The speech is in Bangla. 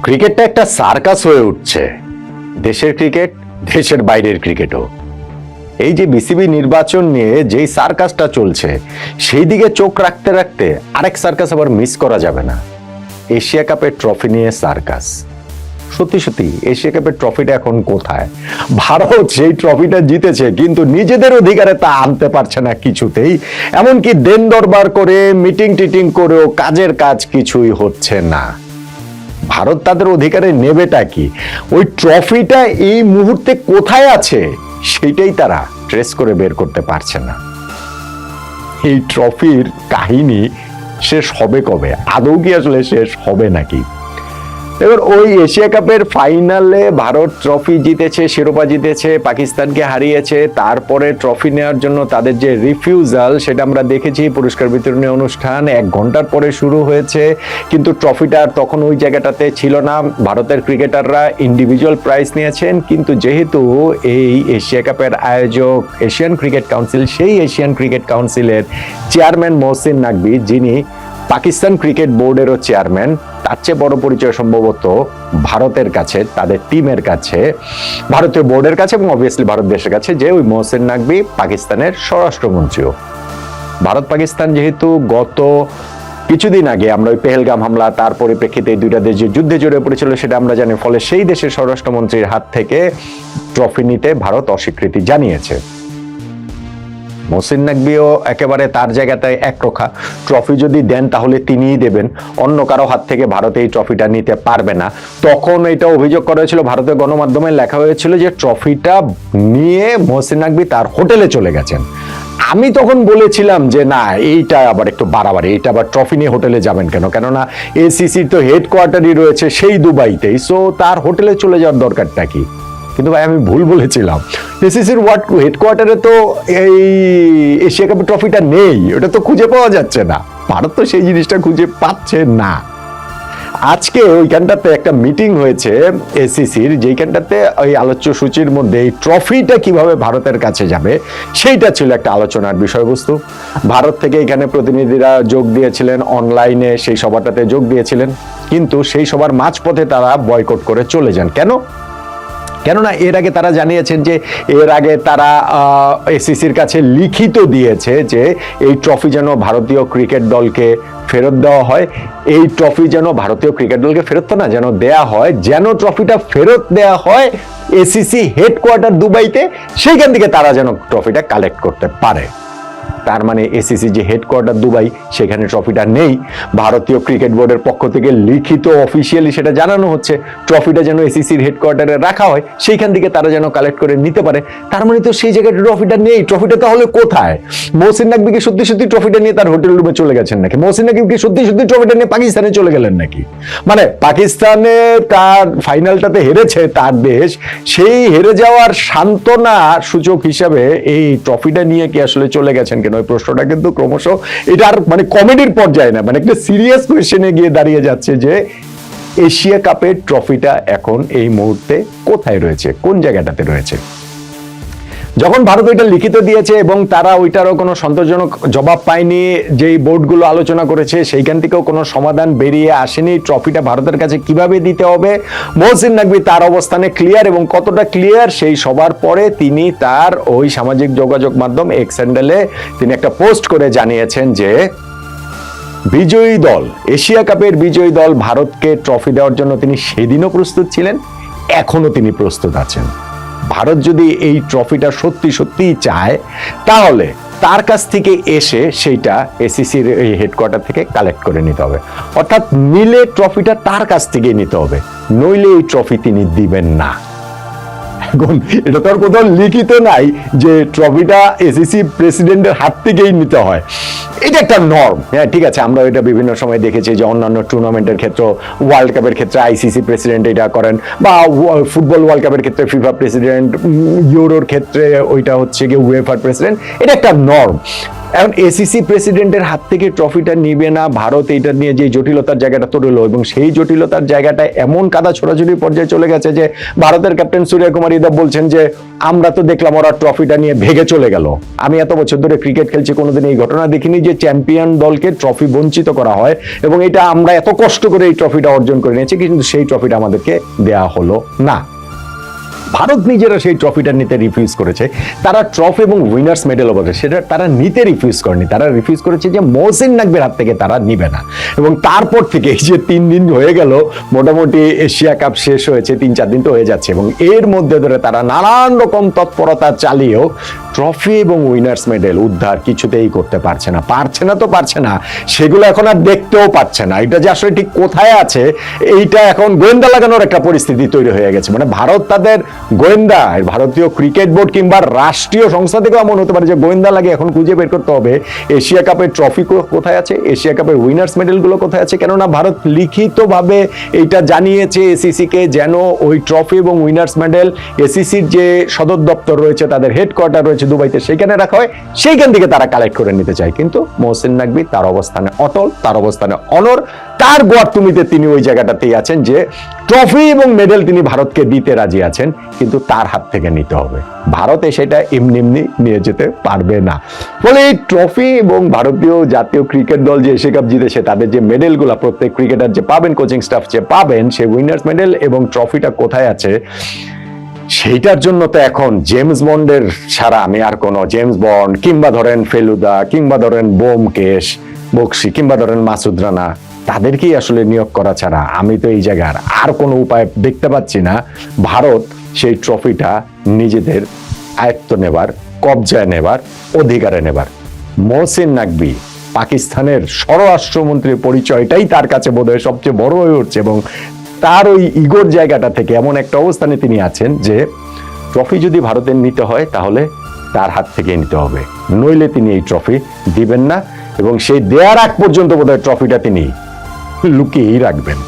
ক্রিকেটটা একটা সার্কাস হয়ে উঠছে। দেশের ক্রিকেট, দেশের বাইরের ক্রিকেটও। এই যে বিসিবি নির্বাচন নিয়ে যেই সার্কাসটা চলছে, সেই দিকে চোখ রাখতে রাখতে আরেক সার্কাস আবার মিস করা যাবে না। এশিয়া কাপের ট্রফি নিয়ে সার্কাস। সত্যি সত্যি এশিয়া কাপের ট্রফিটা এখন কোথায়? ভারত সেই ট্রফিটা জিতেছে, কিন্তু নিজেদের অধিকারে তা আনতে পারছে না কিছুতেই। এমনকি দেন দরবার করে মিটিং টিটিং করেও কাজের কাজ কিছুই হচ্ছে না। ভারত তাদের অধিকারে নেবেটা কি? ওই ট্রফিটা এই মুহূর্তে কোথায় আছে সেটাই তারা ট্রেস করে বের করতে পারছে না। এই ট্রফির কাহিনী শেষ হবে কবে? আদৌ কি আসলে শেষ হবে নাকি? এবার ওই এশিয়া কাপের ফাইনালে ভারত ট্রফি জিতেছে, শিরোপা জিতেছে, পাকিস্তানকে হারিয়েছে। তারপরে ট্রফি নেওয়ার জন্য তাদের যে রিফিউজাল, সেটা আমরা দেখেছি। পুরস্কার বিতরণী অনুষ্ঠান 1 ঘন্টার পরে শুরু হয়েছে, কিন্তু ট্রফিটা তখন ওই জায়গাটাতে ছিল না। ভারতের ক্রিকেটাররা ইন্ডিভিজুয়াল প্রাইজ নিয়েছেন, কিন্তু যেহেতু এই এশিয়া কাপের আয়োজক এশিয়ান ক্রিকেট কাউন্সিল, সেই এশিয়ান ক্রিকেট কাউন্সিলের চেয়ারম্যান মহসিন নাকভি, যিনি পাকিস্তান ক্রিকেট বোর্ডেরও চেয়ারম্যান, তার চেয়ে বড় পরিচয় সম্ভবত ভারতের কাছে, তাদের টিমের কাছে, ভারতীয় বোর্ডের কাছে এবং অবভিয়াসলি ভারত দেশের কাছে, যে ওই মহসিন নাকভি পাকিস্তানের স্বরাষ্ট্রমন্ত্রীও। ভারত পাকিস্তান যেহেতু গত কিছুদিন আগে আমরা ওই পেহেলগাম হামলা, তার পরিপ্রেক্ষিতে এই দুইটা দেশ যে যুদ্ধে জড়িয়ে পড়েছিল সেটা আমরা জানি, ফলে সেই দেশের স্বরাষ্ট্রমন্ত্রীর হাত থেকে ট্রফি নিতে ভারত অস্বীকৃতি জানিয়েছে। মহসিন নাকভিও একেবারে তার জায়গাটায় একরোখা। ট্রফি যদি দেন তাহলে তিনিই দেবেন, অন্য কারো হাত থেকে ভারত এই ট্রফিটা নিতে পারবে না। তখন এটা অভিযোগ করা হয়েছিল, ভারতের গণমাধ্যমে লেখা হয়েছিল যে ট্রফিটা নিয়ে মহসিন নাকভি তার হোটেলে চলে গেছেন। আমি তখন বলেছিলাম যে না, এইটা আবার একটু বাড়াবাড়ি, এইটা আবার ট্রফি নিয়ে হোটেলে যাবেন কেন? কেননা এসিসির তো হেডকোয়ার্টারই রয়েছে সেই দুবাইতেই, সো তার হোটেলে চলে যাওয়ার দরকারটা কি? কিন্তু ভাই, আমি ভুল বলেছিলাম। এসিসির হেডকোয়ার্টারে তো এই এশিয়া কাপের ট্রফিটা নেই, ওটা তো খুঁজে পাওয়া যাচ্ছে না। ভারত তো সেই জিনিসটা খুঁজে পাচ্ছে না। আজকে ওইখানটাতে একটা মিটিং হয়েছে এসিসির, যেইখানটাতে ওই আলোচ্য সূচির মধ্যে এই ট্রফিটা কিভাবে ভারতের কাছে যাবে সেইটা ছিল একটা আলোচনার বিষয়বস্তু। ভারত থেকে এখানে প্রতিনিধিরা যোগ দিয়েছিলেন, অনলাইনে সেই সভাটাতে যোগ দিয়েছিলেন, কিন্তু সেই সভার মাঝপথে তারা বয়কট করে চলে যান। কেননা এর আগে তারা জানিয়েছেন যে এর আগে তারা এসিসির কাছে লিখিত দিয়েছে যে এই ট্রফি যেন ভারতীয় ক্রিকেট দলকে ফেরত দেওয়া হয়। এই ট্রফি যেন ভারতীয় ক্রিকেট দলকে ফেরত না, যেন দেয়া হয়, যেন ট্রফিটা ফেরত দেয়া হয় এসিসি হেডকোয়ার্টার দুবাইতে, সেইখান থেকে তারা যেন ট্রফিটা কালেক্ট করতে পারে। তার মানে এসিসি যে হেডকোয়ার্টার দুবাই, সেখানে ট্রফিটা নেই। ভারতীয় ক্রিকেট বোর্ডের পক্ষ থেকে লিখিত অফিসিয়ালি সেটা জানানো হচ্ছে ট্রফিটা যেন এসিসির হেডকোয়ার্টারে রাখা হয়, সেইখান থেকে তারা যেন কালেক্ট করে নিতে পারে। তার মানে তো সেই জায়গায় ট্রফিটা নেই। ট্রফিটা তাহলে কোথায়? মহসিন নাকভি কি সত্যি সত্যি ট্রফিটা নিয়ে তার হোটেল রুমে চলে গেছেন নাকি? মহসিন নাকভি কি সত্যি সত্যি ট্রফিটা নিয়ে পাকিস্তানে চলে গেলেন নাকি? মানে পাকিস্তানে তার ফাইনালটাতে হেরেছে তার দেশ, সেই হেরে যাওয়ার সান্ত্বনা সূচক হিসাবে এই ট্রফিটা নিয়ে কি আসলে চলে গেছেন কেন? ওই প্রশ্নটা কিন্তু ক্রমশ এটা আর মানে কমেডির পর্যায়ে না, মানে একটা সিরিয়াস কোয়েশ্চেনে গিয়ে দাঁড়িয়ে যাচ্ছে যে এশিয়া কাপের ট্রফিটা এখন এই মুহূর্তে কোথায় রয়েছে, কোন জায়গাটাতে রয়েছে। যখন ভারত ওইটা লিখিত দিয়েছে এবং তারা ওইটারও কোনো সন্তোষজনক জবাব পায়নি, যেই বোর্ডগুলো আলোচনা করেছে সেইখান থেকেও কোনো সমাধান বেরিয়ে আসেনি, ট্রফিটা ভারতের কাছে কিভাবে দিতে হবে, মহসিন নাকভি তার অবস্থানে ক্লিয়ার, এবং কতটা ক্লিয়ার সেই সবার পরে তিনি তার ওই সামাজিক যোগাযোগ মাধ্যম এক্স হ্যান্ডেলে তিনি একটা পোস্ট করে জানিয়েছেন যে বিজয়ী দল, এশিয়া কাপের বিজয়ী দল ভারতকে ট্রফি দেওয়ার জন্য তিনি সেদিনও প্রস্তুত ছিলেন, এখনো তিনি প্রস্তুত আছেন। ভারত যদি এই ট্রফিটা সত্যি সত্যি চায়, তাহলে তার কাছ থেকে এসে সেইটা এসিসির এই হেডকোয়ার্টার থেকে কালেক্ট করে নিতে হবে, অর্থাৎ নিলে ট্রফিটা তার কাছ থেকে নিতে হবে, নইলে এই ট্রফি তিনি দিবেন না। এখন এটা তো আর কোথাও লিখিত নাই যে ট্রফিটা এসিসি প্রেসিডেন্টের হাত থেকেই নিতে হয়। এটা একটা নর্ম, হ্যাঁ ঠিক আছে, আমরা এটা বিভিন্ন সময় দেখেছি যে অন্যান্য টুর্নামেন্টের ক্ষেত্রে, ওয়ার্ল্ড কাপের ক্ষেত্রে আইসিসি প্রেসিডেন্ট এটা করেন, বা ফুটবল ওয়ার্ল্ড কাপের ক্ষেত্রে ফিফা প্রেসিডেন্ট, ইউরোর ক্ষেত্রে ওইটা হচ্ছে গিয়ে উয়েফার প্রেসিডেন্ট। এটা একটা নর্ম। এখন এসিসি প্রেসিডেন্টের হাত থেকে ট্রফিটা নিবে না ভারত, এইটা নিয়ে যে জটিলতার জায়গাটা তৈরি হলো, এবং সেই জটিলতার জায়গাটা এমন কাদা ছোড়াছুড়ি পর্যায়ে চলে গেছে যে ভারতের ক্যাপ্টেন সূর্য কুমার যাদব বলছেন যে আমরা তো দেখলাম ওরা ট্রফিটা নিয়ে ভেগে চলে গেল। আমি এত বছর ধরে ক্রিকেট খেলছি, কোনোদিন এই ঘটনা দেখিনি যে চ্যাম্পিয়ন দলকে ট্রফি বঞ্চিত করা হয়, এবং এটা আমরা এত কষ্ট করে এই ট্রফিটা অর্জন করে নিয়েছি, কিন্তু সেই ট্রফিটা আমাদেরকে দেয়া হলো না। ভারত নিজেরা সেই ট্রফিটা নিতে রিফিউজ করেছে। তারা ট্রফি এবং উইনার্স মেডেল বলে সেটা তারা নিতে রিফিউজ করেনি, তারা রিফিউজ করেছে যে মহসিন নাকবির হাত থেকে তারা নিবে না। এবং তারপর থেকে এই যে 3 দিন হয়ে গেল, মোটামুটি এশিয়া কাপ শেষ হয়েছে, 3-4 দিন তো হয়ে যাচ্ছে, এবং এর মধ্যে ধরে তারা নানান রকম তৎপরতা চালিয়েও ট্রফি এবং উইনার্স মেডেল উদ্ধার কিছুতেই করতে পারছে না। পারছে না, সেগুলো এখন আর দেখতেও পাচ্ছে না। এটা যে আসলে ঠিক কোথায় আছে, এইটা এখন গোয়েন্দা লাগানোর একটা পরিস্থিতি তৈরি হয়ে গেছে। মানে ভারত তাদের গোয়েন্দা, ভারতীয় ক্রিকেট বোর্ড কিংবা রাষ্ট্রীয় সংস্থা থেকেও এমন হতে পারে যে গোয়েন্দা লাগে এখন খুঁজে বের করতে হবে এশিয়া কাপের ট্রফি কোথায় আছে, এশিয়া কাপের উইনার্স মেডেল গুলো কোথায় আছে। কেননা ভারত লিখিতভাবে এইটা জানিয়েছে এসিসি কে, যেন ওই ট্রফি এবং উইনার্স মেডেল এসিসির যে সদর দপ্তর রয়েছে, তাদের হেডকোয়ার্টার রয়েছে দুবাইতে, সেখানে রাখা হয়, সেইখান থেকে তারা কালেক্ট করে নিতে চায়। কিন্তু মহসিন নাকবি তার অবস্থানে অটল, তার অবস্থানে অনর, তার গোয়ার্তুমিতে তিনি ওই জায়গাটাতেই আছেন যে ট্রফি এবং মেডেল তিনি ভারতকে দিতে রাজি আছেন, কিন্তু তার হাত থেকে নিতে হবে। ভারতে সেটা এমনি নিয়ে যেতে পারবে না। ফলে এই ট্রফি এবং ভারতীয় জাতীয় ক্রিকেট দল যে এশিয়া কাপ জিতেছে, তাদের যে মেডেলগুলো প্রত্যেক ক্রিকেটার যে পাবেন, কোচিং স্টাফ যে পাবেন, সেই উইনার্স মেডেল এবং ট্রফিটা কোথায় আছে, সেইটার জন্য তো এখন জেমস বন্ডের ছাড়া আমি আর কোনো, জেমস বন্ড কিংবা ধরেন ফেলুদা কিংবা ধরেন বোমকেশ বক্সি কিংবা ধরেন মাসুদ রানা, তাদেরকেই আসলে নিয়োগ করা ছাড়া আমি তো এই জায়গার আর কোনো উপায় দেখতে পাচ্ছি না ভারত সেই ট্রফিটা নিজেদের আয়ত্ত নেবার, কবজায় নেবার, অধিকারে নেবার। মহসিন নাকবি পাকিস্তানের স্বরাষ্ট্রমন্ত্রীর পরিচয়টাই তার কাছে বোধহয় সবচেয়ে বড় হয়ে উঠছে, এবং তার ওই ইগোর জায়গাটা থেকে এমন একটা অবস্থানে তিনি আছেন যে ট্রফি যদি ভারতের নিতে হয় তাহলে তার হাত থেকে নিতে হবে, নইলে তিনি এই ট্রফি দিবেন না, এবং সেই দেয়ার আগ পর্যন্ত বোধহয় ট্রফিটা তিনি লুকিয়েই রাখবেন।